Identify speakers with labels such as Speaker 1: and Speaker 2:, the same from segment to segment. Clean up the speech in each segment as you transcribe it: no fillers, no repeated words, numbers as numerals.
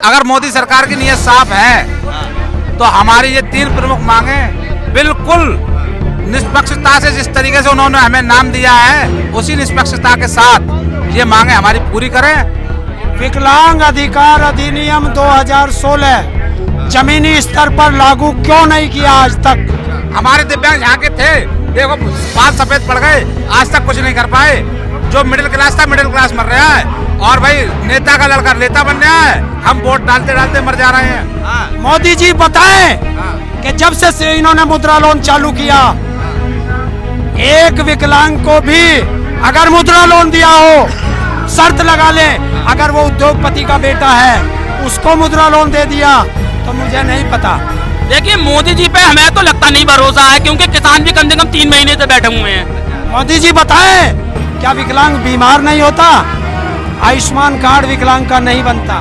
Speaker 1: अगर मोदी सरकार की नीयत साफ है तो हमारी ये 3 प्रमुख मांगे बिल्कुल निष्पक्षता से, जिस तरीके से उन्होंने हमें नाम दिया है उसी निष्पक्षता के साथ ये मांगे हमारी पूरी करें।
Speaker 2: विकलांग अधिकार अधिनियम 2016 जमीनी स्तर पर लागू क्यों नहीं किया आज तक?
Speaker 1: हमारे दिव्यांग यहाँ के थे, देखो बाल सफेद पड़ गए, आज तक कुछ नहीं कर पाए। जो मिडिल क्लास था मिडिल क्लास मर रहा है, और भाई नेता का लड़का नेता बन रहा है, हम वोट डालते डालते मर जा रहे हैं।
Speaker 2: मोदी जी बताएं कि जब से इन्होंने मुद्रा लोन चालू किया, एक विकलांग को भी अगर मुद्रा लोन दिया हो, शर्त लगा ले, अगर वो उद्योगपति का बेटा है उसको मुद्रा लोन दे दिया तो मुझे नहीं पता।
Speaker 3: देखिए मोदी जी पे हमें तो लगता नहीं भरोसा है, क्योंकि किसान भी कम से कम 3 महीने से बैठे हुए हैं।
Speaker 2: मोदी जी बताएं क्या विकलांग बीमार नहीं होता? आयुष्मान कार्ड विकलांग का नहीं बनता।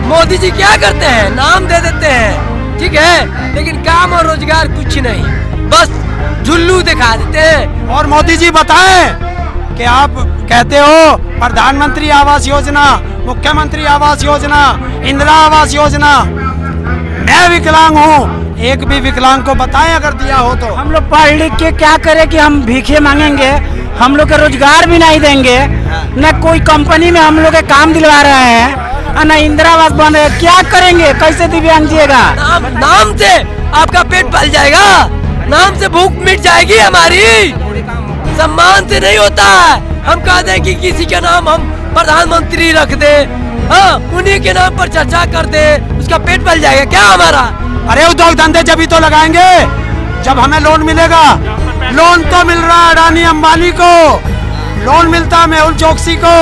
Speaker 4: मोदी जी क्या करते हैं? नाम दे देते हैं, ठीक है, लेकिन काम और रोजगार कुछ नहीं, बस जुल्लू दिखा देते हैं।
Speaker 2: और मोदी जी बताएं कि आप कहते हो प्रधानमंत्री आवास योजना, मुख्यमंत्री आवास योजना, इंदिरा आवास योजना, मैं विकलांग हूँ, एक भी विकलांग को बताएं अगर दिया हो तो।
Speaker 5: हम लोग पढ़ लिख के क्या करें कि हम भीखे मांगेंगे, हम लोग के रोजगार भी नहीं देंगे, न कोई कंपनी में हम लोग के काम दिलवा रहे हैं, न इंदिरा आवास बन रहे हैं, क्या करेंगे? कैसे दिव्यांग जिएगा?
Speaker 4: नाम से आपका पेट पल जाएगा, नाम से भूख मिट जाएगी हमारी, सम्मान से नहीं होता है। हम कह दें कि किसी का नाम हम प्रधानमंत्री रख दे, हाँ, उन्हीं के नाम पर चर्चा कर दे, उसका पेट पल जाएगा क्या हमारा?
Speaker 2: अरे उद्योग धंधे जब ही तो लगाएंगे जब हमें लोन मिलेगा। लोन तो मिल रहा है अडानी अंबानी को, लोन मिलता मेहुल चोकसी को,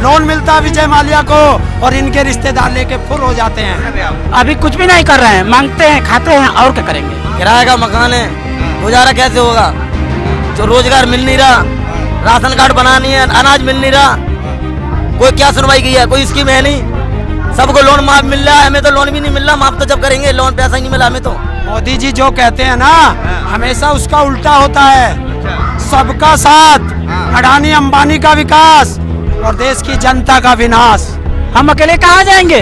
Speaker 2: लोन मिलता विजय माल्या को, और इनके रिश्तेदार लेके फुर हो जाते हैं।
Speaker 5: अभी कुछ भी नहीं कर रहे हैं, मांगते हैं, खाते हैं, और क्या करेंगे?
Speaker 6: किराए का मकान है, गुजारा कैसे होगा? जो रोजगार मिल नहीं रहा, राशन कार्ड बना नहीं है, अनाज मिल नहीं रहा, कोई क्या सुनवाई की है? कोई स्कीम है नहीं, सबको लोन माफ मिल रहा है, हमें तो लोन भी नहीं मिल रहा। माफ तो जब करेंगे, लोन पैसा ही नहीं मिला हमें तो।
Speaker 2: मोदी जी जो कहते हैं ना, हमेशा उसका उल्टा होता है। सबका साथ, अडानी अंबानी का विकास और देश की जनता का विनाश।
Speaker 5: हम अकेले कहाँ जाएंगे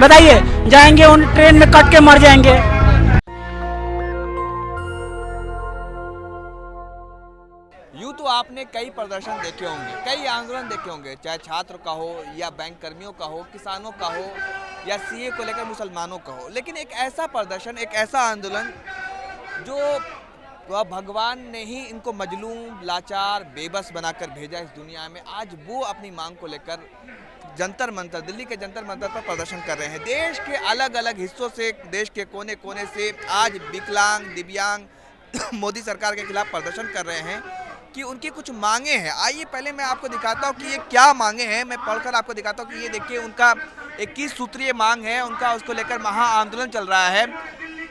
Speaker 5: बताइए? जाएंगे उन ट्रेन में कट के मर जाएंगे।
Speaker 7: यूँ तो आपने कई प्रदर्शन देखे होंगे, कई आंदोलन देखे होंगे, चाहे छात्र का हो या बैंक कर्मियों का हो, किसानों का हो या सीए को लेकर मुसलमानों का हो, लेकिन एक ऐसा प्रदर्शन, एक ऐसा आंदोलन जो भगवान ने ही इनको मजलूम, लाचार, बेबस बनाकर भेजा इस दुनिया में, आज वो अपनी मांग को लेकर जंतर मंतर, दिल्ली के जंतर मंतर पर प्रदर्शन कर रहे हैं। देश के अलग अलग हिस्सों से, देश के कोने कोने से आज विकलांग, दिव्यांग मोदी सरकार के खिलाफ प्रदर्शन कर रहे हैं कि उनकी कुछ मांगे हैं। आइए पहले मैं आपको दिखाता हूँ कि ये क्या मांगे हैं, मैं पढ़कर आपको दिखाता हूँ कि ये देखिए उनका 21 सूत्रीय मांग है, उनका उसको लेकर महा आंदोलन चल रहा है।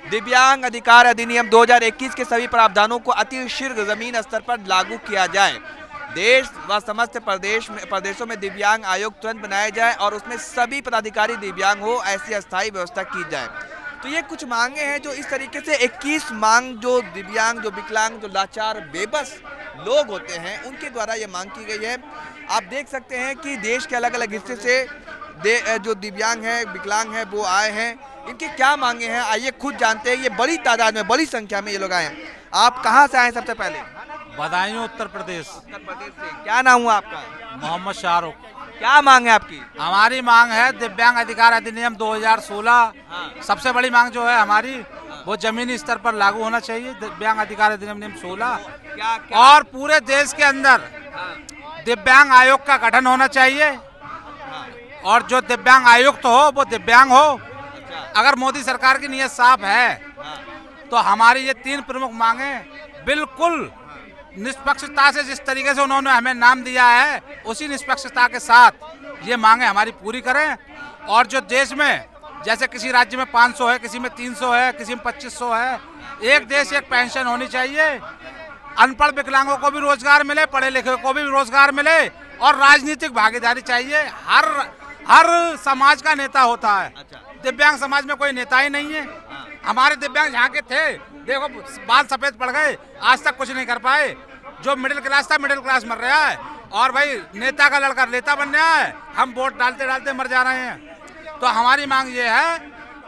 Speaker 7: दिव्यांग अधिकार अधिनियम 2021 के सभी प्रावधानों को अति शीघ्र जमीन स्तर पर लागू किया जाए। देश व समस्त प्रदेशों में दिव्यांग आयोग तुरंत बनाया जाए और उसमें सभी पदाधिकारी दिव्यांग हो, ऐसी अस्थायी व्यवस्था की जाए। तो ये कुछ मांगे हैं जो इस तरीके से 21 मांग, जो दिव्यांग, जो विकलांग, जो लाचार, बेबस लोग होते हैं, उनके द्वारा ये मांग की गई है। आप देख सकते हैं कि देश के अलग अलग हिस्से से जो दिव्यांग हैं, विकलांग हैं, वो आए हैं। इनकी क्या मांगे हैं आइए खुद जानते हैं। ये बड़ी तादाद में, बड़ी संख्या में ये लोग आए हैं। आप कहाँ से आए सबसे पहले?
Speaker 1: बदायूं उत्तर प्रदेश।
Speaker 7: उत्तर प्रदेश से। क्या नाम हुआ आपका?
Speaker 1: मोहम्मद शाहरुख।
Speaker 7: क्या मांग है आपकी?
Speaker 1: हमारी मांग है दिव्यांग अधिकार अधिनियम 2016। सबसे बड़ी मांग जो है हमारी, वो जमीनी स्तर पर लागू होना चाहिए, दिव्यांग अधिकार अधिनियम 16। और पूरे देश के अंदर दिव्यांग आयोग का गठन होना चाहिए, और जो दिव्यांग आयुक्त हो वो दिव्यांग हो। अगर मोदी सरकार की नीयत साफ है तो हमारी ये 3 प्रमुख मांगे बिल्कुल निष्पक्षता से, जिस तरीके से उन्होंने हमें नाम दिया है उसी निष्पक्षता के साथ ये मांगे हमारी पूरी करें। और जो देश में, जैसे किसी राज्य में 500 है, किसी में 300 है, किसी में 2500 है, एक देश एक पेंशन होनी चाहिए। अनपढ़ विकलांगों को भी रोजगार मिले, पढ़े लिखे को भी रोजगार मिले, और राजनीतिक भागीदारी चाहिए। हर समाज का नेता होता है। दिव्यांग समाज में कोई नेता ही नहीं है। हमारे दिव्यांग यहाँ के थे, देखो बाल सफेद पड़ गए, आज तक कुछ नहीं कर पाए। जो मिडिल क्लास था मिडिल क्लास मर रहा है, और भाई नेता का लड़का नेता बन रहा है, हम वोट डालते डालते मर जा रहे हैं। तो हमारी मांग ये है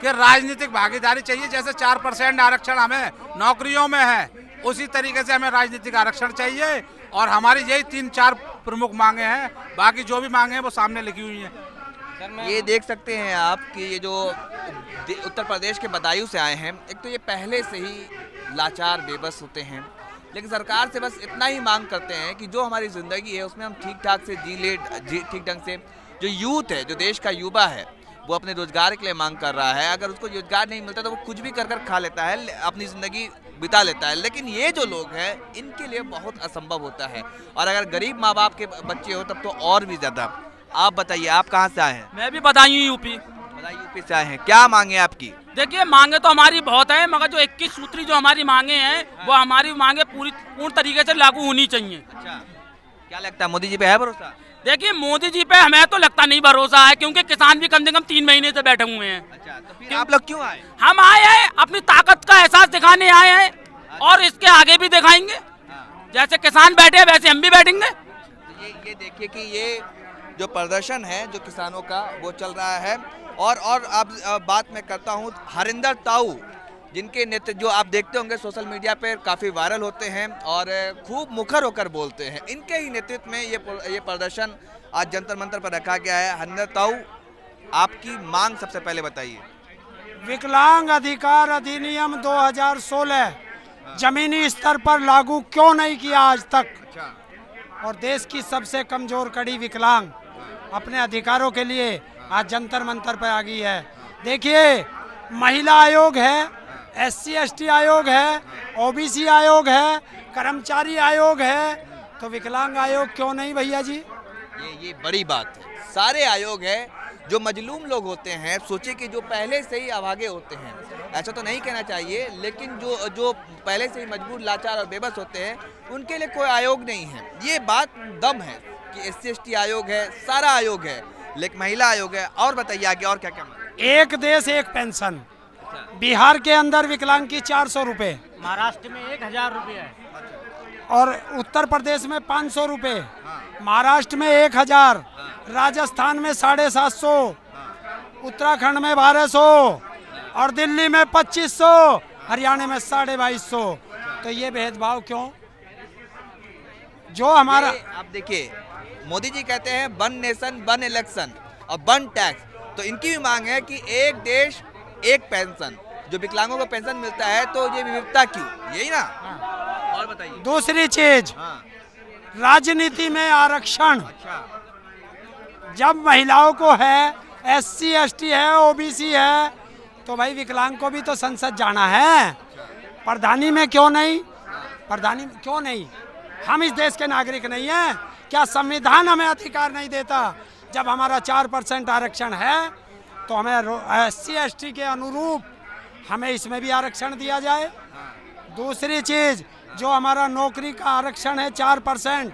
Speaker 1: कि राजनीतिक भागीदारी चाहिए। जैसे 4% आरक्षण हमें नौकरियों में है, उसी तरीके से हमें राजनीतिक आरक्षण चाहिए। और हमारी यही 3-4 प्रमुख मांगे हैं, बाकी जो भी मांगे हैं वो सामने लिखी हुई हैं।
Speaker 7: ये देख सकते हैं आप कि ये जो उत्तर प्रदेश के बदायूं से आए हैं, एक तो ये पहले से ही लाचार बेबस होते हैं, लेकिन सरकार से बस इतना ही मांग करते हैं कि जो हमारी ज़िंदगी है उसमें हम ठीक ठाक से ठीक ढंग से। जो यूथ है, जो देश का युवा है, वो अपने रोजगार के लिए मांग कर रहा है। अगर उसको रोजगार नहीं मिलता तो वो कुछ भी कर खा लेता है, अपनी ज़िंदगी बिता लेता है। लेकिन ये जो लोग हैं, इनके लिए बहुत असंभव होता है। और अगर गरीब माँ बाप के बच्चे हो तब तो और भी ज़्यादा। आप बताइए, आप कहाँ से आए हैं?
Speaker 3: मैं भी बदायूं यूपी।
Speaker 7: यूपी से आए हैं, क्या मांगे आपकी?
Speaker 3: देखिए, मांगे तो हमारी बहुत है, मगर जो 21 सूत्री जो हमारी मांगे हैं वो हमारी मांगे पूर्ण तरीके से लागू होनी चाहिए।
Speaker 7: अच्छा, क्या लगता है मोदी जी पे है भरोसा?
Speaker 3: देखिए, मोदी जी पे हमें तो लगता नहीं भरोसा है, क्योंकि किसान भी कम से कम 3 महीने से बैठे हुए हैं।
Speaker 7: अच्छा, तो फिर आप लोग क्यों आए?
Speaker 3: हम आए हैं अपनी ताकत का एहसास दिखाने आए हैं, और इसके आगे भी दिखाएंगे। जैसे किसान बैठे वैसे हम भी बैठेंगे।
Speaker 7: तो ये देखिए कि ये जो प्रदर्शन है जो किसानों का, वो चल रहा है। और अब बात मैं करता हूँ हरिंदर ताऊ, जिनके नेतृत्व जो आप देखते होंगे सोशल मीडिया पे काफ़ी वायरल होते हैं और खूब मुखर होकर बोलते हैं। इनके ही नेतृत्व में ये प्रदर्शन आज जंतर मंतर पर रखा गया है। हरिंदर ताऊ, आपकी मांग सबसे पहले बताइए।
Speaker 2: विकलांग अधिकार अधिनियम 2016 जमीनी स्तर पर लागू क्यों नहीं किया आज तक? और देश की सबसे कमजोर कड़ी विकलांग अपने अधिकारों के लिए आज जंतर मंतर पर आ गई है। देखिए, महिला आयोग है, SC ST आयोग है, OBC आयोग है, कर्मचारी आयोग है, तो विकलांग आयोग क्यों नहीं भैया जी?
Speaker 7: ये बड़ी बात है। सारे आयोग है। जो मजलूम लोग होते हैं, सोचिए कि जो पहले से ही अभागे होते हैं, ऐसा तो नहीं कहना चाहिए, लेकिन जो पहले से ही मजबूर, लाचार और बेबस होते हैं, उनके लिए कोई आयोग नहीं है। ये बात दम है कि SC ST आयोग है, सारा आयोग है, लेकिन महिला आयोग है। और बताइए आगे और क्या क्या?
Speaker 2: एक देश एक पेंशन। बिहार के अंदर विकलांग की 400 रुपये,
Speaker 5: महाराष्ट्र में 1000 रुपये है,
Speaker 2: और उत्तर प्रदेश में 500 रुपये, महाराष्ट्र में 1000, राजस्थान में 750, उत्तराखंड में 1200 और दिल्ली में 2500, हरियाणा में 2250। तो ये भेदभाव क्यों? जो हमारा,
Speaker 7: आप देखिए, मोदी जी कहते हैं वन नेशन वन इलेक्शन और वन टैक्स, तो इनकी भी मांग है कि एक देश एक पेंशन। जो विकलांगों को पेंशन मिलता है, तो ये विविधता क्यों? यही ना। और बताइए
Speaker 2: दूसरी चीज, राजनीति में आरक्षण। जब महिलाओं को है, SC ST है, OBC है, तो भाई विकलांग को भी तो संसद जाना है। प्रधानी में क्यों नहीं? प्रधानी में क्यों नहीं? हम इस देश के नागरिक नहीं हैं? क्या संविधान हमें अधिकार नहीं देता? जब हमारा 4% आरक्षण है, तो हमें SC ST के अनुरूप हमें इसमें भी आरक्षण दिया जाए। दूसरी चीज, जो हमारा नौकरी का आरक्षण है 4%,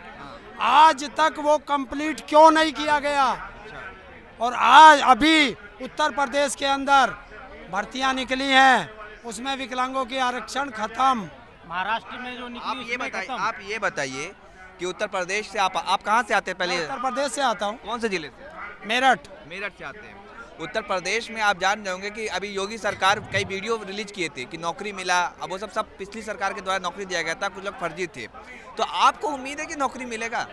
Speaker 2: आज तक वो कंप्लीट क्यों नहीं किया गया? और आज अभी उत्तर प्रदेश के अंदर भर्तियां निकली हैं, उसमें विकलांगों की आरक्षण खत्म।
Speaker 5: महाराष्ट्र में जो निकली
Speaker 7: आप ये बताइए कि उत्तर प्रदेश से आप कहाँ से आते हैं? पहले
Speaker 2: उत्तर प्रदेश से आता हूँ।
Speaker 7: कौन से जिले से?
Speaker 2: मेरठ
Speaker 7: से आते हैं। उत्तर प्रदेश में आप जान रहे होंगे कि अभी योगी सरकार कई वीडियो रिलीज किए थे कि नौकरी मिला। अब वो सब पिछली सरकार के द्वारा नौकरी दिया गया था, कुछ लोग फर्जी थे। तो आपको उम्मीद है कि नौकरी मिलेगा?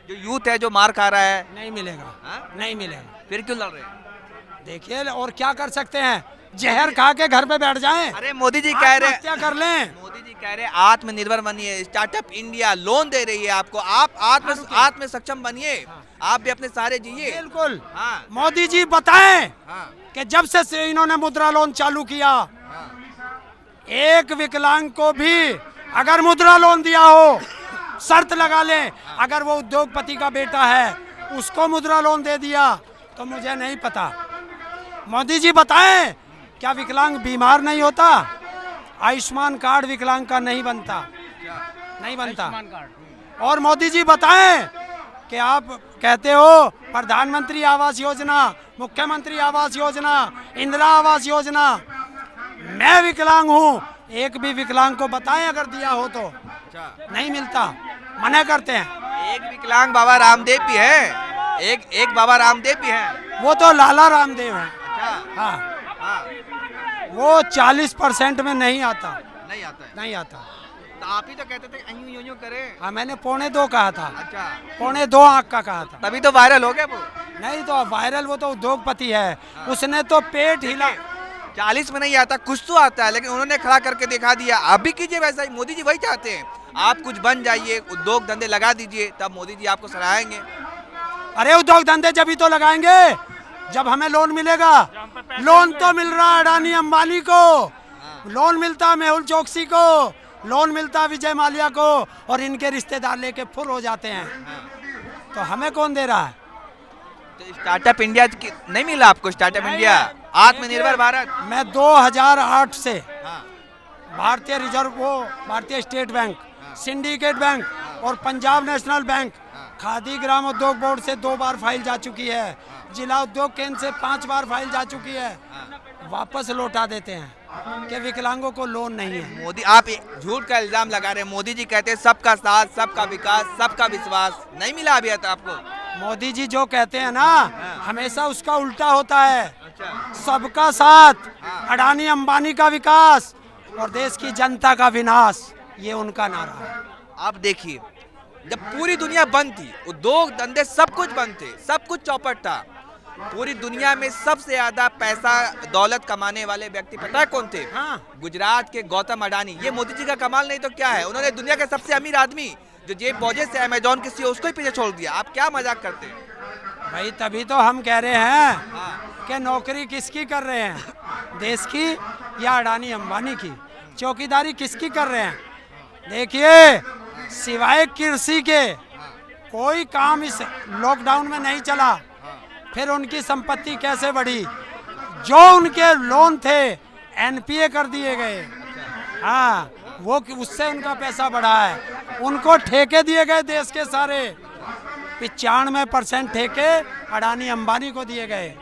Speaker 7: जो यूथ है जो मार खा रहा है,
Speaker 2: नहीं मिलेगा। नहीं मिलेगा।
Speaker 7: फिर क्यों लड़ रहे हैं?
Speaker 2: देखिए, और क्या कर सकते हैं? जहर खा के घर पे बैठ जाएं?
Speaker 7: अरे मोदी जी कह रहे हैं,
Speaker 2: क्या कर लें?
Speaker 7: मोदी जी कह रहे हैं आत्मनिर्भर बनिए, स्टार्टअप इंडिया लोन दे रही है आपको, आप आत्म सक्षम बनिए, आप भी अपने सारे जिए।
Speaker 2: बिल्कुल। मोदी जी बताएं कि जब से इन्होंने मुद्रा लोन चालू किया, एक विकलांग को भी अगर मुद्रा लोन दिया हो, शर्त लगा लें, अगर वो उद्योगपति का बेटा है, उसको मुद्रा लोन दे दिया, तो मुझे नहीं पता। मोदी जी बताएं, क्या विकलांग बीमार नहीं होता? आयुष्मान कार्ड विकलांग का नहीं बनता, नहीं बनता। और मोदी जी बताएं कि आप कहते हो प्रधानमंत्री आवास योजना, मुख्यमंत्री आवास योजना, इंदिरा आवास योजना, मैं विकलांग हूँ, एक भी विकलांग को बताएं अगर दिया हो तो। नहीं मिलता, मना करते हैं।
Speaker 7: एक विकलांग बाबा रामदेव भी है, एक बाबा रामदेव भी है।
Speaker 2: वो तो लाला रामदेव है। हाँ,
Speaker 7: हाँ,
Speaker 2: वो 40% में नहीं आता,
Speaker 7: नहीं आता है।
Speaker 2: नहीं आता।
Speaker 7: तो आप ही तो कहते थे यूं यूं करें।
Speaker 2: हाँ, मैंने 2.25 कहा था,
Speaker 7: अच्छा,
Speaker 2: 2.25 आँख का कहा था।
Speaker 7: तभी तो वायरल हो गया वो।
Speaker 2: नहीं तो वायरल, वो तो उद्योगपति है, उसने तो पेट हिला।
Speaker 7: 40 में नहीं आता, कुछ तो आता है, लेकिन उन्होंने खड़ा करके दिखा दिया। आप भी कीजिए वैसा ही, मोदी जी वही चाहते हैं। आप कुछ बन जाइए, उद्योग धंधे लगा दीजिए, तब मोदी जी आपको सराहेंगे।
Speaker 2: अरे उद्योग धंधे जब ही तो लगाएंगे जब हमें लोन मिलेगा। लोन तो मिल रहा है अडानी अंबानी को, लोन मिलता मेहुल चोकसी को, लोन मिलता विजय माल्या को, और इनके रिश्तेदार लेके फुल हो जाते हैं। तो हमें कौन दे रहा है?
Speaker 7: तो स्टार्टअप इंडिया नहीं मिला आपको? स्टार्टअप इंडिया, आत्मनिर्भर भारत।
Speaker 2: मैं 2008 से
Speaker 7: हाँ,
Speaker 2: भारतीय रिजर्व, वो भारतीय स्टेट बैंक, सिंडिकेट बैंक और पंजाब नेशनल बैंक, खादी ग्राम उद्योग बोर्ड से 2 बार फाइल जा चुकी है, जिला उद्योग केंद्र से 5 बार फाइल जा चुकी है। वापस लौटा देते हैं कि विकलांगों को लोन नहीं है।
Speaker 7: मोदी, आप झूठ का इल्जाम लगा रहे हैं। मोदी जी कहते हैं सबका साथ, सबका विकास, सबका विश्वास। नहीं मिला अभी तक आपको?
Speaker 2: मोदी जी जो कहते हैं ना, हमेशा उसका उल्टा होता है। सबका साथ, अडानी अंबानी का विकास और देश की जनता का विनाश, ये उनका नारा है।
Speaker 7: आप देखिए, जब पूरी दुनिया बंद थी, उद्योग धंधे सब कुछ बंद थे, सब कुछ चौपट था, पूरी दुनिया में सबसे ज्यादा पैसा दौलत कमाने वाले व्यक्ति पता है कौन थे?
Speaker 2: हाँ।
Speaker 7: गुजरात के गौतम अडानी। ये मोदी जी का कमाल नहीं तो क्या है? उन्होंने दुनिया के सबसे अमीर आदमी जो जेब बोझे से अमेजोन के सीईओ, उसको ही पीछे छोड़ दिया। आप क्या मजाक करते हैं
Speaker 2: भाई? तभी तो हम कह रहे हैं कि नौकरी किसकी कर रहे हैं, देश की या अडानी अंबानी की? चौकीदारी किसकी कर रहे हैं? देखिए, सिवाय कृषि के कोई काम इस लॉकडाउन में नहीं चला। फिर उनकी संपत्ति कैसे बढ़ी? जो उनके लोन थे एनपीए कर दिए गए। हाँ, वो उससे उनका पैसा बढ़ा है। उनको ठेके दिए गए देश के सारे, 95% ठेके अडानी अंबानी को दिए गए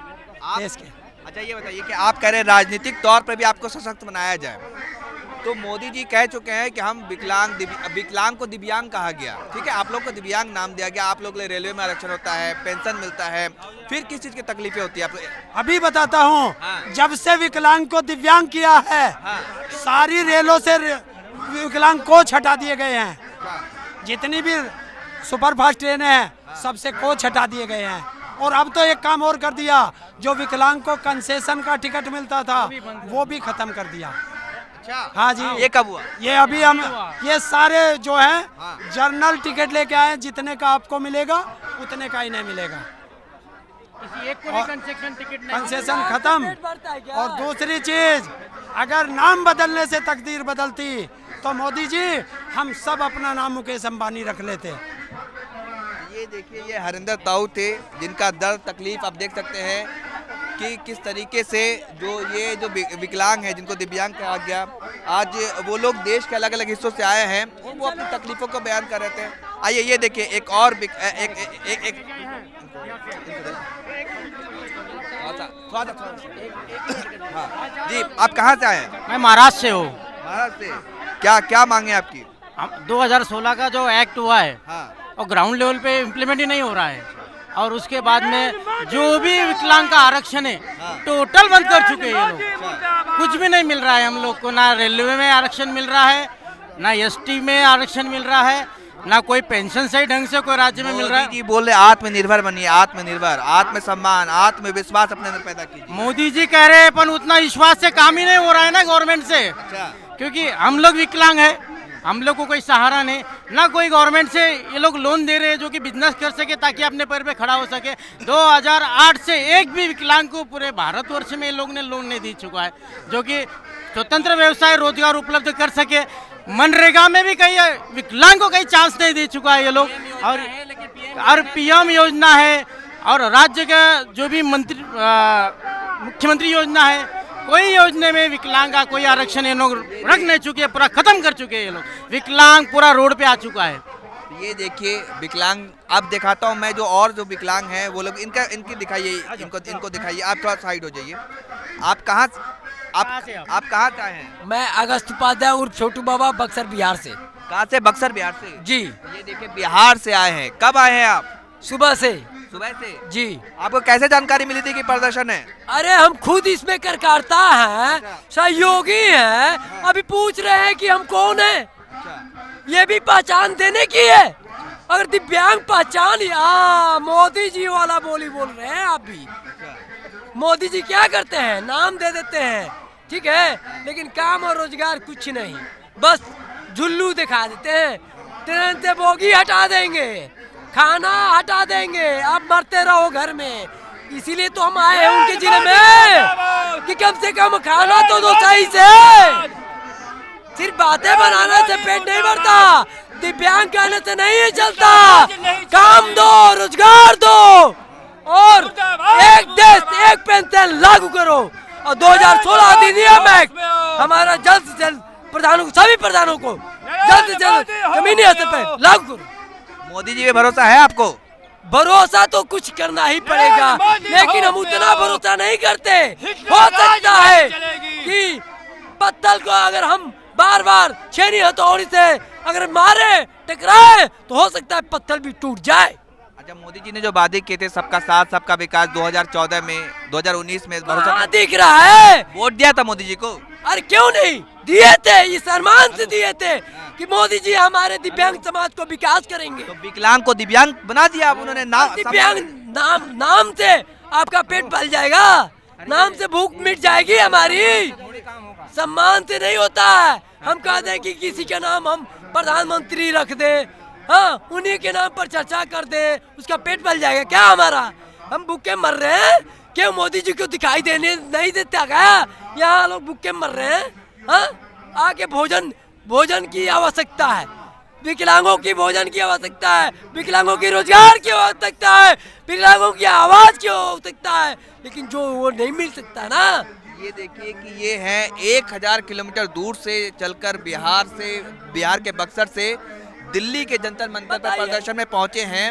Speaker 2: देश के।
Speaker 7: अच्छा, ये बताइए कि आप कह रहे हैं राजनीतिक तौर पर भी आपको सशक्त बनाया जाए, तो मोदी जी कह चुके हैं कि हम विकलांग को दिव्यांग कहा गया, ठीक है, आप लोग को दिव्यांग नाम दिया गया। आप लोग के लिए रेलवे में आरक्षण होता है, पेंशन मिलता है, फिर किस चीज की तकलीफें होती है आप?
Speaker 2: अभी बताता हूँ।
Speaker 7: हाँ।
Speaker 2: जब से विकलांग को दिव्यांग किया है,
Speaker 7: हाँ।
Speaker 2: सारी रेलों से विकलांग कोच हटा दिए गए हैं। जितनी भी सुपरफास्ट ट्रेनें हैं, सबसे कोच हटा दिए गए हैं। और अब तो एक काम और कर दिया, जो विकलांग को कंसेशन का टिकट मिलता था वो भी खत्म कर दिया।
Speaker 7: अच्छा,
Speaker 2: हाँ जी।
Speaker 7: ये कब हुआ?
Speaker 2: ये अभी हम, ये सारे जो है
Speaker 7: हाँ।
Speaker 2: जर्नल टिकट लेके आए, जितने का आपको मिलेगा उतने का ही नहीं मिलेगा। कंसेशन खत्म। और दूसरी चीज, अगर नाम बदलने से तकदीर बदलती तो मोदी जी हम सब अपना नाम मुकेश अंबानी रख लेते।
Speaker 7: ये देखिए, ये हरिंदर ताऊ थे, जिनका दर्द तकलीफ आप देख सकते हैं कि किस तरीके से जो विकलांग है, जिनको दिव्यांग कहा गया, आज वो लोग देश के अलग अलग हिस्सों से आए हैं और वो अपनी तकलीफों को बयान कर रहे थे। आइए ये देखिए, एक और हाँ जी, आप कहाँ से आए हैं?
Speaker 5: मैं महाराष्ट्र से हूँ।
Speaker 7: महाराष्ट्र से। क्या मांगे आपकी?
Speaker 5: 2016 का जो एक्ट हुआ है
Speaker 7: हाँ,
Speaker 5: और ग्राउंड लेवल पे इम्प्लीमेंट ही नहीं हो रहा है, और उसके बाद में जो भी विकलांग का आरक्षण है टोटल बंद कर चुके हैं ये लोग। कुछ भी नहीं मिल रहा है हम लोग को, ना रेलवे में आरक्षण मिल रहा है, ना एसटी में आरक्षण मिल रहा है, ना कोई पेंशन सही ढंग से कोई राज्य में मिल रहा है।
Speaker 7: मोदी जी बोल रहे आत्मनिर्भर बनिए, आत्मनिर्भर, आत्मसम्मान, आत्मविश्वास अपने अंदर पैदा कीजिए।
Speaker 5: मोदी जी कह रहे हैं, पर उतना विश्वास से काम ही नहीं हो रहा है ना गवर्नमेंट से,
Speaker 7: अच्छा,
Speaker 5: क्योंकि हम लोग विकलांग है, हम लोग को कोई सहारा नहीं, ना कोई गवर्नमेंट से ये लोग लोन दे रहे हैं जो कि बिजनेस कर सके, ताकि अपने पैर पे खड़ा हो सके। 2008 से एक भी विकलांग को पूरे भारतवर्ष में ये लोग ने लोन नहीं दे चुका है, जो कि स्वतंत्र व्यवसाय रोजगार उपलब्ध कर सके। मनरेगा में भी कहीं विकलांग को कहीं चांस नहीं दे चुका है ये लोग। और पीएम योजना है, और राज्य का जो भी मुख्यमंत्री योजना है, कोई योजना में विकलांग का कोई आरक्षण ये लोग रख नहीं चुके, पूरा खत्म कर चुके हैं ये लोग। विकलांग पूरा रोड पे आ चुका है।
Speaker 7: ये देखिए विकलांग, अब दिखाता हूँ मैं जो और जो विकलांग हैं वो लोग, इनकी दिखाइए, इनको दिखाइए। आप थोड़ा साइड हो जाइए। आप कहाँ से आए हैं?
Speaker 4: मैं अगस्त उपाध्याय उर्फ छोटू बाबा, बक्सर बिहार से।
Speaker 7: कहाँ से? बक्सर बिहार से।
Speaker 4: जी,
Speaker 7: ये देखिए बिहार से आए हैं। कब आए हैं आप?
Speaker 4: सुबह से।
Speaker 7: सुबह से
Speaker 4: जी।
Speaker 7: आपको कैसे जानकारी मिली थी कि प्रदर्शन है?
Speaker 4: अरे हम खुद इसमें करता है, सहयोगी हैं। अभी पूछ रहे हैं कि हम कौन है, ये भी पहचान देने की है। अगर दिव्यांग पहचान, या मोदी जी वाला बोली बोल रहे हैं आप भी। मोदी जी क्या करते हैं, नाम दे देते हैं, ठीक है, लेकिन काम और रोजगार कुछ नहीं, बस झुल्लू दिखा देते हैं। ट्रेन से बोगी हटा देंगे, खाना हटा देंगे, आप मरते रहो घर में। इसीलिए तो हम आए हैं उनके जिले में कि कम से कम खाना तो दो सही से। सिर्फ बातें बनाने से पेट नहीं भरता, दिव्यांग कहने से नहीं चलता। काम दो, रोजगार दो, और एक देश एक पेंशन लागू करो, और 2016 अधिनियम एक्ट हमारा जल्द से जल्द प्रधानों को, सभी प्रधानों को जल्द से जल्द जमीनी स्तर पर लागू करो।
Speaker 7: मोदी जी पे भरोसा है आपको?
Speaker 4: भरोसा तो कुछ करना ही पड़ेगा, लेकिन हम उतना भरोसा नहीं करते। हो सकता है कि पत्तल को अगर हम बार बार छेनी हथौड़ी से अगर मारे, टकराए, तो हो सकता है पत्थर भी टूट जाए।
Speaker 7: अच्छा, मोदी जी ने जो वादे किए थे सबका साथ सबका विकास 2014 में, 2019 में, भरोसा
Speaker 4: दिख रहा है।
Speaker 7: वोट दिया था मोदी जी को?
Speaker 4: अरे क्यों नहीं दिए थे, इस सम्मान से दिए थे कि मोदी जी हमारे दिव्यांग समाज को विकास करेंगे।
Speaker 7: तो विकलांग को दिव्यांग बना दिया आप उन्होंने।
Speaker 4: दिव्यांग नाम से आपका पेट भर जाएगा, नाम से भूख मिट जाएगी हमारी। सम्मान से नहीं होता है। हम कह दें कि किसी का नाम हम प्रधानमंत्री रख दे, हाँ, उन्हीं के नाम पर चर्चा कर दे, उसका पेट भर जाएगा क्या हमारा? हम भूखे मर रहे हैं, क्यों मोदी जी को दिखाई देने नहीं देता क्या? यहाँ लोग भूखे मर रहे हैं, हाँ? आके भोजन की आवश्यकता है, विकलांगों की भोजन की आवश्यकता है, विकलांगों की रोजगार की आवश्यकता है, विकलांगों की आवाज की आवश्यकता है, लेकिन जो वो नहीं मिल सकता ना।
Speaker 7: ये देखिए कि ये है 1000 किलोमीटर दूर से चलकर बिहार के बक्सर से दिल्ली के जंतर मंतर पर प्रदर्शन में पहुंचे हैं।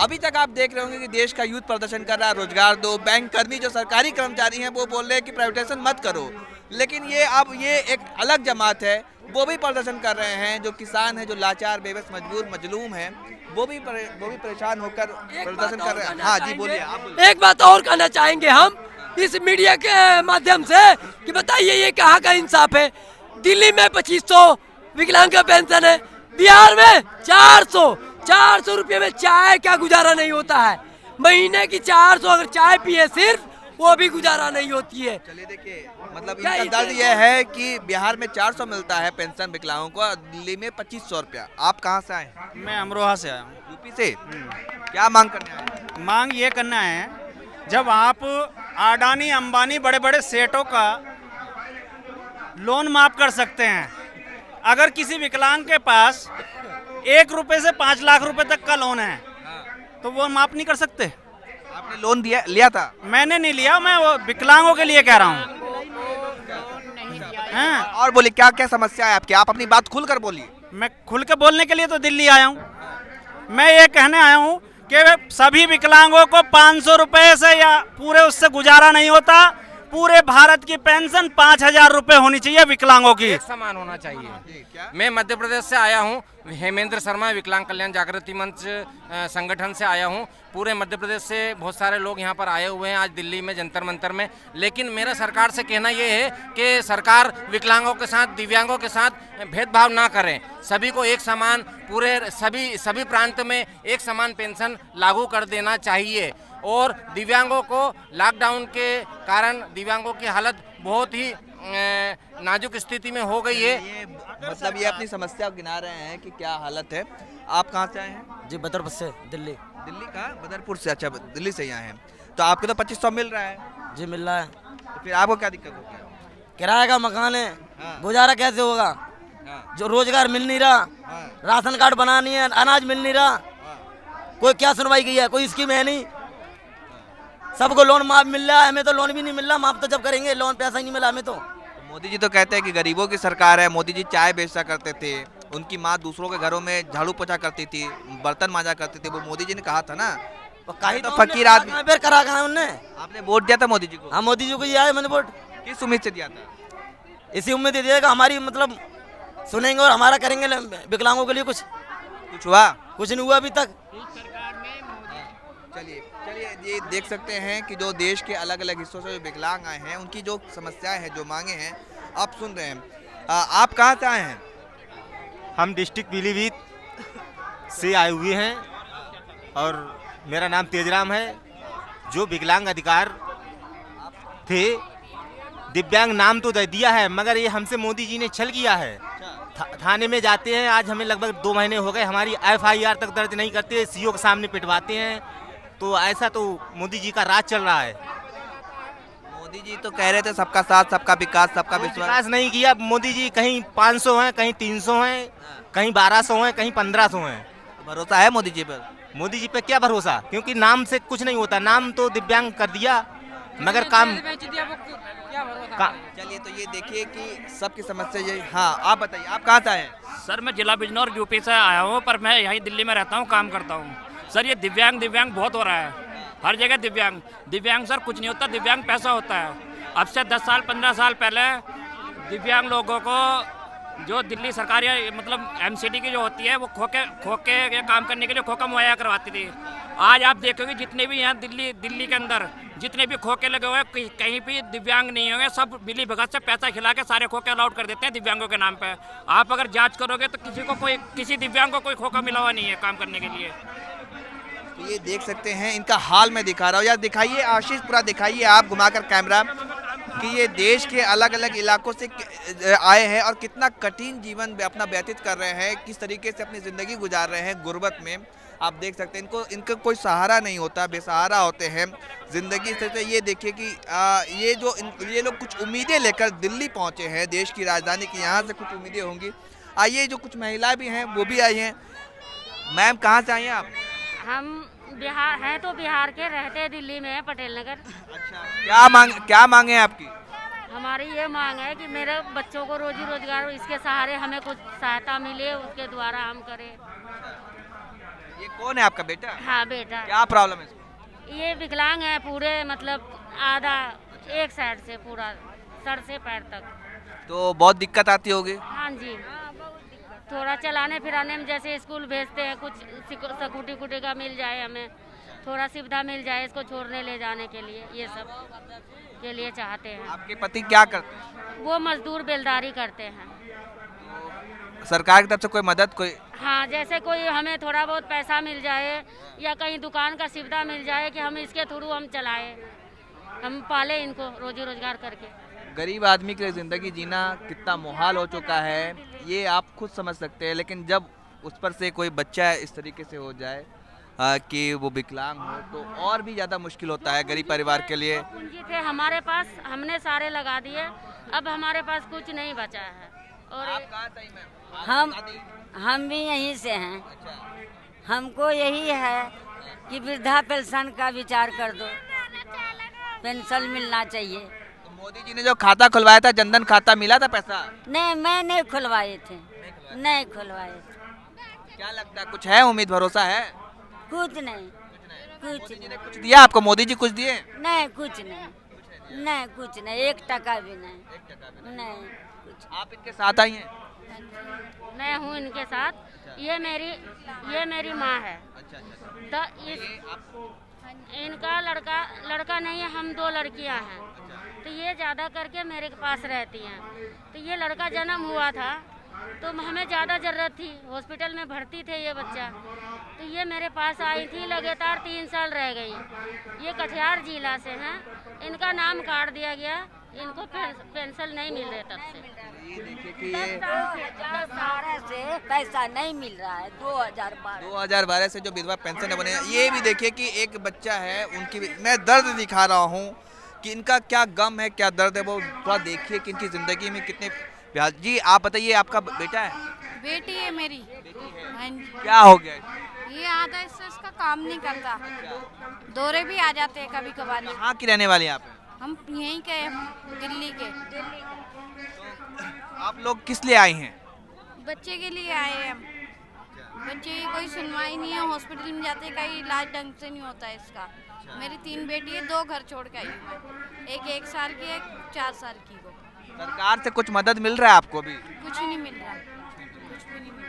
Speaker 7: अभी तक आप देख रहे होंगे कि देश का यूथ प्रदर्शन कर रहा है, रोजगार दो। बैंक कर्मी जो सरकारी कर्मचारी हैं वो बोल रहे हैं कि प्राइवेटाइजेशन मत करो, लेकिन ये एक अलग जमात है, वो भी प्रदर्शन कर रहे हैं। जो किसान हैं, जो लाचार, बेबस, मजबूर, मजलूम हैं, वो भी परेशान होकर प्रदर्शन कर रहे हैं। हाँ जी, बोलिए आप।
Speaker 4: एक बात और कहना चाहेंगे हम इस मीडिया के माध्यम से कि बताइए ये कहाँ का इंसाफ है? दिल्ली में 2500 विकलांग का पेंशन है, बिहार में 400 रुपये में चाय का गुजारा नहीं होता है। महीने की 400 अगर चाय पिए सिर्फ, वो भी गुजारा नहीं होती है।
Speaker 7: चलिए देखिए, मतलब इनका दर्द यह है कि बिहार में 400 मिलता है पेंशन विकलांगों को, दिल्ली में 2500 रुपया। आप कहाँ से आए?
Speaker 8: मैं अमरोहा से आया हूँ।
Speaker 7: यूपी से। क्या मांग करने आए?
Speaker 8: मांग ये करना है, जब आप अडानी अंबानी बड़े बड़े सेठों का लोन माफ कर सकते हैं, अगर किसी विकलांग के पास 1 रुपए से 5 लाख रुपए तक का लोन है, तो वो माफ नहीं कर सकते?
Speaker 7: आपने लोन लिया था?
Speaker 8: मैंने नहीं लिया, मैं वो विकलांगों के लिए कह रहा हूँ।
Speaker 7: और बोलिए, क्या क्या समस्या है आपकी? आप अपनी बात खुलकर बोलिए।
Speaker 8: मैं खुल के बोलने के लिए तो दिल्ली आया हूँ। मैं ये कहने आया हूँ कि सभी विकलांगों को 500 रुपए से या पूरे उससे गुजारा नहीं होता। पूरे भारत की पेंशन 5000 रुपए होनी चाहिए विकलांगों की।
Speaker 9: एक समान होना चाहिए। मैं मध्य प्रदेश से आया हूँ, हेमेंद्र शर्मा विकलांग कल्याण जागृति मंच संगठन से आया हूँ। पूरे मध्य प्रदेश से बहुत सारे लोग यहाँ पर आए हुए हैं आज दिल्ली में जंतर मंतर में। लेकिन मेरा सरकार से कहना ये है कि सरकार विकलांगों के साथ, दिव्यांगों के साथ भेदभाव ना करें, सभी को एक समान, पूरे सभी प्रांत में एक समान पेंशन लागू कर देना चाहिए। और दिव्यांगों को लॉकडाउन के कारण दिव्यांगों की हालत बहुत ही नाजुक स्थिति में हो गई है।
Speaker 7: मतलब ये अपनी समस्या गिना रहे हैं कि क्या हालत है। आप कहाँ से आए हैं?
Speaker 6: जी बदरपुर से, दिल्ली।
Speaker 7: दिल्ली का बदरपुर से? अच्छा, दिल्ली से यहाँ हैं। तो आपको तो 2500 मिल रहा है?
Speaker 6: जी मिल रहा है।
Speaker 7: तो फिर आपको क्या दिक्कत होगी?
Speaker 6: किराए का मकान है, गुजारा कैसे होगा? जो रोजगार मिल नहीं रहा, राशन कार्ड बना नहीं है, अनाज मिल नहीं रहा, कोई क्या सुनवाई की है? कोई स्कीम है नहीं। सबको लोन माफ मिल रहा है, हमें तो लोन भी नहीं मिल रहा। माफ तो जब करेंगे, लोन पैसा ही नहीं मिला हमें तो।
Speaker 7: मोदी जी तो कहते हैं कि गरीबों की सरकार है। मोदी जी चाय बेचा करते थे, उनकी माँ दूसरों के घरों में झाड़ू पोछा करती थी, बर्तन मांजा करती थी। वो मोदी जी ने कहा था ना,
Speaker 6: कहीं
Speaker 7: तो फकीर आदमी।
Speaker 6: फिर करा कहा उनने?
Speaker 7: आपने वोट दिया था मोदी जी को?
Speaker 6: हाँ, मोदी जी को दिया है मैंने वोट।
Speaker 7: किस उम्मीद से दिया था?
Speaker 6: इसी उम्मीद दे दिएगा हमारी, मतलब सुनेंगे और हमारा करेंगे विकलांगों के लिए। कुछ
Speaker 7: हुआ?
Speaker 6: कुछ नहीं हुआ अभी तक।
Speaker 7: चलिए चलिए, ये देख सकते हैं कि जो देश के अलग अलग हिस्सों से जो विकलांग आए हैं उनकी जो समस्याएं हैं, जो मांगे हैं, आप सुन रहे हैं। आप कहाँ से आए हैं?
Speaker 10: हम डिस्ट्रिक्ट पीलीभीत से आए हुए हैं और मेरा नाम तेजराम है। जो विकलांग अधिकार थे, दिव्यांग नाम तो दे दिया है, मगर ये हमसे मोदी जी ने छल किया है। थाने में जाते हैं, आज हमें लगभग 2 महीने हो गए, हमारी FIR तक दर्ज नहीं करते, CO के सामने पिटवाते हैं। तो ऐसा तो मोदी जी का राज चल रहा है।
Speaker 7: मोदी जी तो कह रहे थे सबका साथ, सबका विकास, सबका विश्वास।
Speaker 10: विकास नहीं किया मोदी जी। कहीं 500 हैं, कहीं 300 हैं, कहीं 1200 हैं, कहीं 1500 हैं।
Speaker 7: भरोसा है मोदी जी पर?
Speaker 10: मोदी जी पे क्या भरोसा, क्योंकि नाम से कुछ नहीं होता। नाम तो दिव्यांग कर दिया, मगर काम
Speaker 7: चलिए, तो ये देखिए कि सबकी समस्या ये। हाँ, आप बताइए, आप कहाँ से आए हैं?
Speaker 3: सर मैं जिला बिजनौर यूपी से आया हूँ, पर मैं यहीं दिल्ली में रहता हूँ, काम करता हूँ। सर ये दिव्यांग बहुत हो रहा है, हर जगह दिव्यांग सर कुछ नहीं होता, दिव्यांग पैसा होता है। अब से 10 साल 15 साल पहले दिव्यांग लोगों को जो दिल्ली सरकार या मतलब MCD की जो होती है वो खोके काम करने के लिए खोका मुहैया करवाती थी। आज आप देखोगे जितने भी यहाँ दिल्ली के अंदर जितने भी खोके लगे हुए हैं, कहीं भी दिव्यांग नहीं होंगे, सब मिली भगत से पैसा खिला के सारे खोके अलाउड कर देते हैं दिव्यांगों के नाम पे। आप अगर जांच करोगे तो किसी दिव्यांग को कोई खोका मिला हुआ नहीं है काम करने के लिए।
Speaker 7: तो ये देख सकते हैं, इनका हाल मैं दिखा रहा हूँ। यार दिखाइए आशीष, पूरा दिखाइए आप घुमाकर कैमरा, कि ये देश के अलग अलग इलाकों से आए हैं और कितना कठिन जीवन अपना व्यतीत कर रहे हैं, किस तरीके से अपनी ज़िंदगी गुजार रहे हैं गुर्बत में। आप देख सकते हैं इनको कोई सहारा नहीं होता, बेसहारा होते हैं ज़िंदगी से। तो ये देखिए कि ये लोग कुछ उम्मीदें लेकर दिल्ली पहुँचे हैं, देश की राजधानी की। यहाँ से कुछ उम्मीदें होंगी। आइए, जो कुछ महिलाएं भी हैं वो भी आई हैं। मैम कहाँ से आई हैं आप?
Speaker 11: हम बिहार हैं, तो बिहार के, रहते दिल्ली में है, पटेल नगर।
Speaker 7: अच्छा, क्या मांगे हैं आपकी?
Speaker 11: हमारी ये मांग है कि मेरे बच्चों को रोजी रोजगार, इसके सहारे हमें कुछ सहायता मिले, उसके द्वारा हम करें।
Speaker 7: ये कौन है आपका बेटा?
Speaker 11: हाँ बेटा।
Speaker 7: क्या प्रॉब्लम है इसको?
Speaker 11: ये विकलांग है पूरे, मतलब आधा एक साइड से, पूरा सर से पैर तक।
Speaker 7: तो बहुत दिक्कत आती होगी?
Speaker 11: हाँ जी, थोड़ा चलाने फिराने में, जैसे स्कूल भेजते हैं, कुछ स्कूटी का मिल जाए, हमें थोड़ा सुविधा मिल जाए इसको छोड़ने ले जाने के लिए, ये सब के लिए चाहते हैं।
Speaker 7: आपके पति क्या करते हैं?
Speaker 11: वो मजदूर बेलदारी करते हैं।
Speaker 7: सरकार की तरफ से कोई मदद कोई?
Speaker 11: हाँ, जैसे कोई हमें थोड़ा बहुत पैसा मिल जाए या कहीं दुकान का सुविधा मिल जाए कि हम इसके थ्रू हम चलाएं, हम पाले इनको रोजी रोजगार करके।
Speaker 7: गरीब आदमी के लिए ज़िंदगी जीना कितना मुहाल हो चुका है, ये आप खुद समझ सकते हैं। लेकिन जब उस पर से कोई बच्चा इस तरीके से हो जाए कि वो विकलांग हो, तो और भी ज़्यादा मुश्किल होता है गरीब परिवार के लिए।
Speaker 11: पूंजी थे हमारे पास, हमने सारे लगा दिए, अब हमारे पास कुछ नहीं बचा है। और
Speaker 7: आप कहाँ से आई मैम?
Speaker 12: हम भी यहीं से हैं। हमको यही है कि वृद्धा पेंशन का विचार कर दो, पेंशन मिलना चाहिए।
Speaker 7: तो मोदी जी ने जो खाता खुलवाया था, जनधन खाता, मिला था पैसा?
Speaker 12: नहीं, मैं नहीं खुलवाए थे, नहीं खुलवाए थे।
Speaker 7: क्या लगता है, कुछ है उम्मीद, भरोसा है?
Speaker 12: कुछ नहीं, कुछ
Speaker 7: नहीं। कुछ दिया आपको मोदी जी, कुछ दिए?
Speaker 12: नहीं, कुछ नहीं, नहीं कुछ नहीं, 1 टका भी नहीं, नहीं कुछ।
Speaker 7: आप इनके साथ आई हैं?
Speaker 11: मैं हूँ इनके साथ। ये मेरी माँ है। तो इनका लड़का नहीं है, हम 2 लड़कियाँ हैं। तो ये ज़्यादा करके मेरे पास रहती हैं। तो ये लड़का जन्म हुआ था तो हमें ज़्यादा ज़रूरत थी, हॉस्पिटल में भर्ती थे ये बच्चा, तो ये मेरे पास आई थी। लगातार 3 साल रह गई। ये कटिहार जिला से हैं, इनका नाम काट दिया गया, इनको पेंशन नहीं मिल रहे तब से।
Speaker 7: ये देखिए कि
Speaker 12: 2012 से पैसा नहीं मिल रहा है।
Speaker 7: 2012 से जो विधवा पेंशन बने। ये भी देखिए कि एक बच्चा है, उनकी मैं दर्द दिखा रहा हूँ कि इनका क्या गम है, क्या दर्द है, वो थोड़ा देखिए कि इनकी ज़िंदगी में कितने। जी आप बताइए, आपका बेटा है?
Speaker 13: बेटी है मेरी। हाँ जी।
Speaker 7: क्या हो गया?
Speaker 13: ये आधा हिस्सा इसका काम नहीं करता, दौरे भी आ जाते हैं कभी कभार।
Speaker 7: कहाँ की रहने वाली हैं आप?
Speaker 13: हम यहीं के, दिल्ली के।
Speaker 7: तो आप लोग किस लिए आई हैं?
Speaker 13: बच्चे के लिए आए हैं हम। बच्चे की कोई सुनवाई नहीं है, हॉस्पिटल में जाते कहीं इलाज ढंग से नहीं होता है इसका। मेरी 3 बेटी है, 2 घर छोड़ के आई हूँ। एक 1 साल की, एक 4 साल की को।
Speaker 7: सरकार से कुछ मदद मिल रहा है आपको भी?
Speaker 13: कुछ नहीं मिल रहा, कुछ भी नहीं मिल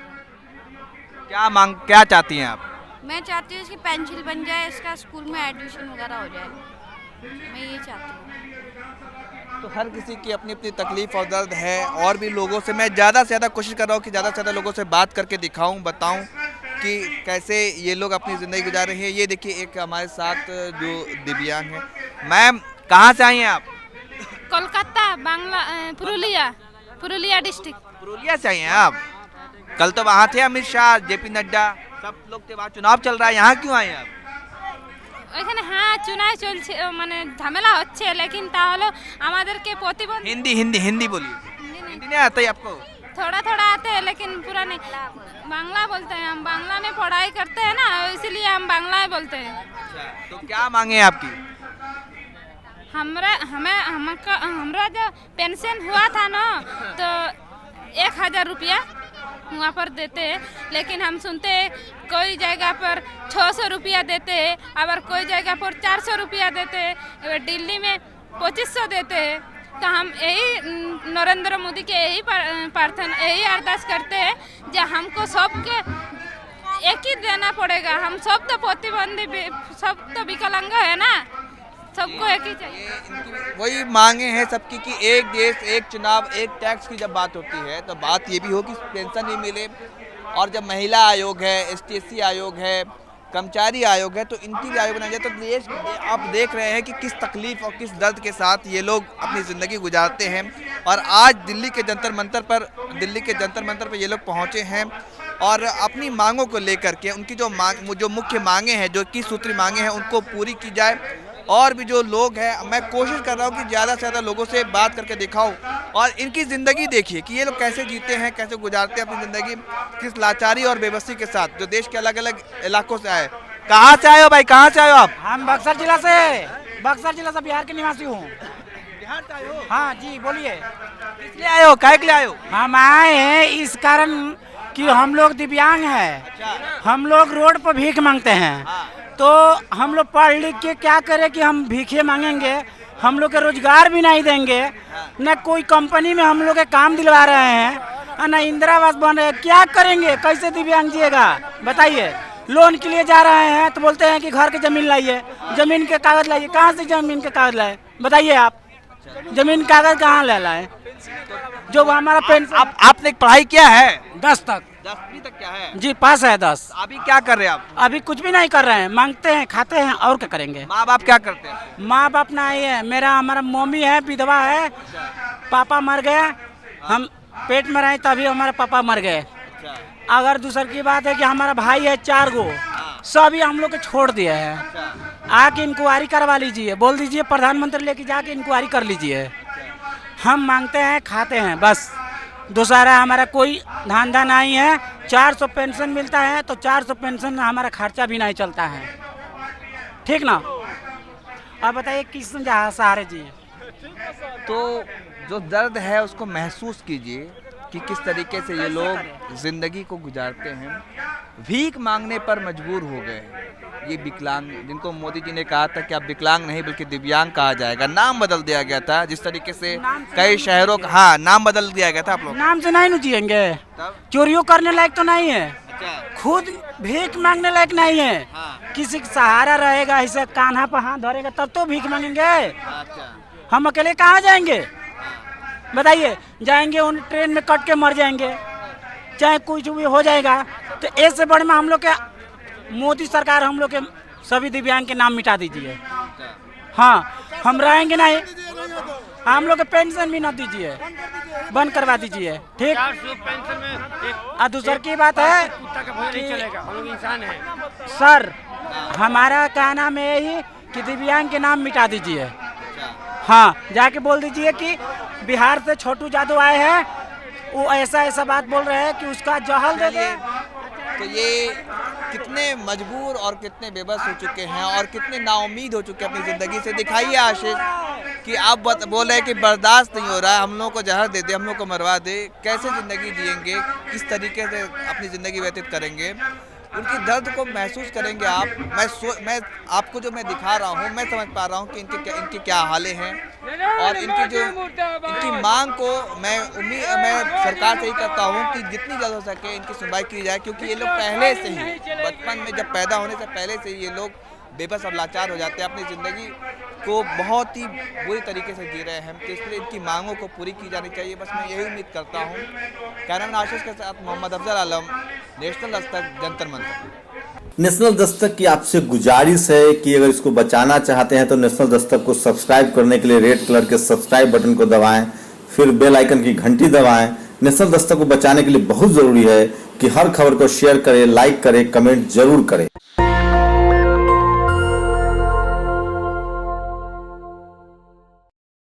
Speaker 13: रहा।
Speaker 7: क्या चाहती हैं आप?
Speaker 13: मैं चाहती हूँ इसकी पेंशन बन जाए, इसका स्कूल में एडमिशन वगैरह हो जाए, मैं ये चाहती हूँ।
Speaker 7: तो हर किसी की अपनी अपनी तकलीफ और दर्द है, और भी लोगों से मैं ज़्यादा से ज़्यादा कोशिश कर रहा हूँ कि ज़्यादा से ज़्यादा लोगों से बात करके दिखाऊं, बताऊं कि कैसे ये लोग अपनी ज़िंदगी गुजार रहे हैं। ये देखिए एक हमारे साथ जो दिव्यांग है। मैम कहाँ से आई हैं आप?
Speaker 14: कोलकाता, बांग्ला, पुरुलिया डिस्ट्रिक्ट।
Speaker 7: पुरुलिया से आई हैं आप? कल तो वहाँ थे अमित शाह, जेपी नड्डा, सब लोग थे, वहाँ चुनाव चल रहा है, यहाँ क्यों आए हैं आप?
Speaker 14: ওইখানে হ্যাঁ চুনাই চলছে, মানে ঝামেলা হচ্ছে, लेकिन তাহলে আমাদেরকে প্রতিবন্ধী
Speaker 7: हिंदी हिंदी हिंदी बोलिए। हिंदी नहीं आता है आपको?
Speaker 14: थोड़ा थोड़ा आते हैं लेकिन पूरा नहीं। बांग्ला बोलते हैं, हम बांग्ला में पढ़ाई करते हैं ना, इसीलिए हम बांग्ला ही बोलते हैं।
Speaker 7: अच्छा, तो क्या मांगे आपकी?
Speaker 14: हमरा जो पेंशन हुआ था ना, तो 1000 रुपया वहाँ पर देते हैं, लेकिन हम सुनते हैं कोई जगह पर 600 रुपया देते हैं, और कोई जगह पर 400 रुपया देते हैं, दिल्ली में 2500 देते हैं। तो हम यही नरेंद्र मोदी के यही प्रार्थना, यही अरदास करते हैं जो हमको सबके एक ही देना पड़ेगा। हम सब तो प्रतिबंधी, सब तो विकलांग है ना, सबको एक ही चाहिए।
Speaker 7: वही मांगे हैं सबकी कि एक देश एक चुनाव एक टैक्स की जब बात होती है तो बात ये भी हो कि पेंशन भी मिले, और जब महिला आयोग है, STSC आयोग है, कर्मचारी आयोग है, तो इनकी भी आयोग बनाया जाए। तो देश आप देख रहे हैं कि किस तकलीफ और किस दर्द के साथ ये लोग अपनी ज़िंदगी गुजारते हैं। और आज दिल्ली के जंतर मंतर पर ये लोग पहुँचे हैं और अपनी मांगों को लेकर के, उनकी जो मुख्य मांगे हैं, जो 21 सूत्री मांगे हैं, उनको पूरी की जाए। और भी जो लोग हैं, मैं कोशिश कर रहा हूँ कि ज़्यादा से ज़्यादा लोगों से बात करके दिखाऊं और इनकी ज़िंदगी देखिए कि ये लोग कैसे जीते हैं, कैसे गुजारते हैं अपनी ज़िंदगी, किस लाचारी और बेबसी के साथ, जो देश के अलग अलग इलाकों से आए। कहाँ से आए हो भाई, कहाँ से आए हो आप?
Speaker 5: हम बक्सर जिला से बिहार के निवासी हूँ।
Speaker 7: बिहार से आए हो?
Speaker 5: हाँ जी, बोलिए।
Speaker 7: किस लिए आए हो, काहे के लिए आए हो?
Speaker 5: हम आए हैं इस कारण कि हम लोग दिव्यांग हैं, हम लोग रोड पर भीख मांगते हैं। तो हम लोग पढ़ लिख के क्या करें कि हम भीखे मांगेंगे, हम लोग के रोजगार भी नहीं देंगे, न कोई कंपनी में हम लोग के काम दिलवा रहे हैं, न इंदिरा आवास बन रहे हैं। क्या करेंगे, कैसे दिव्यांग जिएगा बताइए। लोन के लिए जा रहे हैं तो बोलते हैं कि घर की ज़मीन लाइए, ज़मीन के कागज़ लाइए। कहाँ से ज़मीन के कागज़ लाए बताइए आप? ज़मीन कागज़ कहाँ ले लाए? जो हमारा पेंशन।
Speaker 7: आपने पढ़ाई किया है?
Speaker 5: 10 तक।
Speaker 7: 10वीं तक क्या है?
Speaker 5: जी पास है 10।
Speaker 7: अभी क्या कर रहे हैं आप?
Speaker 5: अभी कुछ भी नहीं कर रहे हैं, मांगते हैं, खाते हैं, और क्या करेंगे।
Speaker 7: माँ बाप क्या करते हैं?
Speaker 5: माँ बाप नहीं है, हमारा मम्मी है, विधवा है, पापा मर गए, हम पेट में रहे तभी हमारे पापा मर गए। अगर दूसर की बात है कि हमारा भाई है 4 गो, सभी हम लोग को छोड़ दिए हैं। आके इंक्वायरी करवा लीजिए, बोल दीजिए प्रधानमंत्री लेके जाके इंक्वायरी कर लीजिए। हम मांगते हैं, खाते हैं, बस दूसरा हमारा कोई धंधा नहीं है। 400 पेंशन मिलता है तो 400 पेंशन हमारा खर्चा भी नहीं चलता है, ठीक ना। अब बताइए किस सहारे जी।
Speaker 7: तो जो दर्द है उसको महसूस कीजिए कि किस तरीके से ये लोग ज़िंदगी को गुजारते हैं, भीख मांगने पर मजबूर हो गए। ये विकलांग, जिनको मोदी जी ने कहा था कि अब विकलांग नहीं बल्कि दिव्यांग कहा जाएगा, नाम बदल दिया गया था। जिस तरीके से कई शहरों का, हाँ, नाम बदल दिया गया था। आप लोग
Speaker 5: नाम से नहीं जिएंगे, चोरियों करने लायक तो नहीं है, खुद भीख मांगने लायक नहीं है। किसी का सहारा रहेगा, ऐसे कान्हा पर हाथ धरेगा तब तो भीख मांगेंगे। हम अकेले कहाँ जाएंगे बताइए? जाएंगे उन ट्रेन में कट के मर जाएंगे, चाहे कुछ भी हो जाएगा। तो इससे बड़े में हम लोग के मोदी सरकार हम लोग के सभी दिव्यांग के नाम मिटा दीजिए। हाँ, हम रहेंगे नहीं, हम लोग के पेंशन भी न दीजिए, बंद करवा दीजिए, ठीक। और दूसरी की बात है सर, हमारा कहना में यही कि दिव्यांग के नाम मिटा दीजिए। हाँ, जाके बोल दीजिए कि बिहार से छोटू जादव आए हैं, वो ऐसा बात बोल रहे हैं कि उसका जहल दे दे।
Speaker 7: तो ये कितने मजबूर और कितने बेबस हो चुके हैं और कितने नाउम्मीद हो चुके हैं अपनी ज़िंदगी से। दिखाइए आशिष कि आप बोल रहे हैं कि बर्दाश्त नहीं हो रहा है, हम लोगों को जहर दे दे, हम लोग को मरवा दे, कैसे ज़िंदगी जिएंगे, किस तरीके से अपनी ज़िंदगी व्यतीत करेंगे। उनकी दर्द को महसूस करेंगे आप। मैं आपको जो मैं दिखा रहा हूँ, मैं समझ पा रहा हूँ कि इनके क्या हाले हैं और इनकी मांग को मैं सरकार से ही करता हूँ कि जितनी जल्द हो सके इनकी सुनवाई की जाए, क्योंकि ये लोग पहले से ही बचपन में जब पैदा होने से पहले से ही ये लोग बेबस और लाचार हो जाते हैं, अपनी ज़िंदगी को बहुत ही बुरी तरीके से जी रहे हैं। तो इसलिए इनकी मांगों को पूरी की जानी चाहिए, बस मैं यही उम्मीद करता हूँ। कैमरामैन आशीष के साथ मोहम्मद अफजल आलम, नेशनल दस्तक, जंतर मंतर।
Speaker 15: नेशनल दस्तक की आपसे गुजारिश है कि अगर इसको बचाना चाहते हैं तो नेशनल दस्तक को सब्सक्राइब करने के लिए रेड कलर के सब्सक्राइब बटन को दबाएं, फिर बेल आइकन की घंटी दबाएं। नेशनल दस्तक को बचाने के लिए बहुत ज़रूरी है कि हर खबर को शेयर करें, लाइक करें, कमेंट जरूर करें।